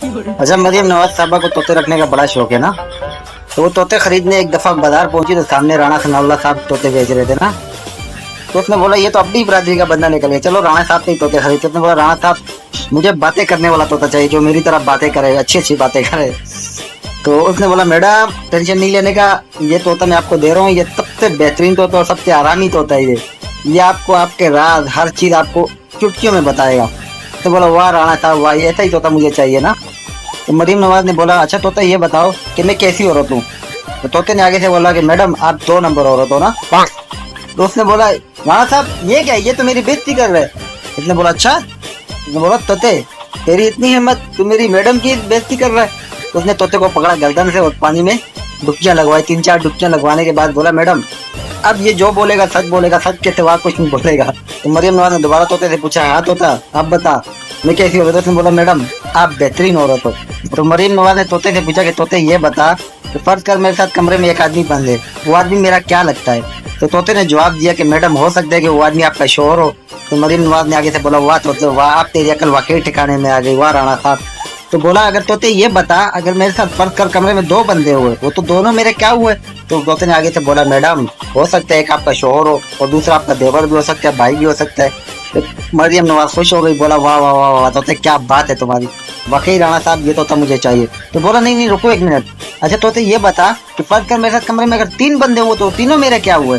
अच्छा, मरियम नवाज साहबा को तोते रखने का बड़ा शौक है ना। तो वो तोते खरीदने एक दफा बाजार पहुंची तो सामने राणा सनाउल्लाह साहब तोते बेच रहे थे ना। तो उसने बोला ये तो अपनी बरादरी का बंदा निकल गया, चलो राणा साहब के ही तोते खरीदते। उसने बोला राणा साहब मुझे बातें करने वाला तोता चाहिए, जो मेरी तरफ बातें करे, अच्छी अच्छी बातें करे। तो उसने बोला मैडम टेंशन नहीं लेने का, ये तोता मैं आपको दे रहा हूँ, ये सबसे बेहतरीन तोता और सबसे आरामी तोता है ये आपको आपके राज हर चीज आपको चुटकियों में बताएगा। तो बोला वाह राणा साहब वाह, ऐसा ही तोता मुझे चाहिए ना। तो मरीम नवाज ने बोला अच्छा तोता ये बताओ कि मैं कैसी औरत हूँ। तो तोते ने आगे से बोला कि मैडम आप 2 नंबर औरत हो ना। तो उसने बोला राणा साहब ये क्या है, ये तो मेरी बेइज्जती कर रहे हैं। इसने बोला अच्छा। उसने बोला तोते तेरी इतनी हिम्मत, तू मेरी मैडम की बेइज्जती कर रहा है। तो उसने तोते को पकड़ा गर्दन से और पानी में डुबकियां लगवाई। 3-4 डुबकियां लगवाने के बाद बोला मैडम अब ये जो बोलेगा सच बोलेगा, सच के सिवा कुछ नहीं बोलेगा। तो मरियम नवाज ने दोबारा तोते से पूछा हाँ तोता अब बता मैं कैसी औरत हूँ। उसने बोला मैडम आप बेहतरीन औरत हो। तो मरियम नवाज ने तोते से पूछा कि तोते ये बता कि फर्ज कर मेरे साथ कमरे में एक आदमी बंद है, वो आदमी मेरा क्या लगता है। तो तोते ने जवाब दिया कि मैडम हो सकता है कि वो आदमी आपका शोहर हो। तो मरियम नवाज ने आगे से बोला वाह तोते वाह, आप तेरी अकल वाकई ठिकाने में आ गई, वाह राणा साहब। तो बोला अगर तोते ये बता अगर मेरे साथ फर्ज कर कमरे में 2 बंदे हुए, वो तो दोनों मेरे क्या हुए। तो तोते ने आगे से बोला मैडम हो सकता है एक आपका शोहर हो और दूसरा आपका देवर भी हो सकता है, भाई भी हो सकता है। तो मरियम नवाज खुश हो गई, बोला वाह वाह वाह वाह तोते क्या बात है तुम्हारी, वाकई राणा साहब ये तोता मुझे चाहिए। तो बोला नहीं नहीं रुको 1 मिनट, अच्छा तोते ये बता कि फर्ज कर मेरे साथ कमरे में अगर 3 बंदे हुए तो तीनों मेरे क्या हुए।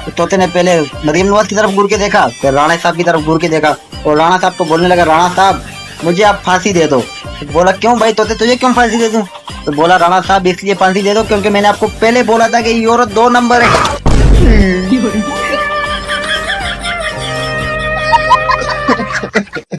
तो तोते ने पहले मरियम नवाज की तरफ घूर के देखा, फिर राणा साहब की तरफ घूर के देखा और राणा साहब को बोलने लगा राणा साहब मुझे आप फांसी दे दो। तो बोला क्यों भाई तोते तुझे क्यों फांसी दे दूं। तो बोला राणा साहब इसलिए फांसी दे दो क्योंकि मैंने आपको पहले बोला था कि ये औरत 2 नंबर है।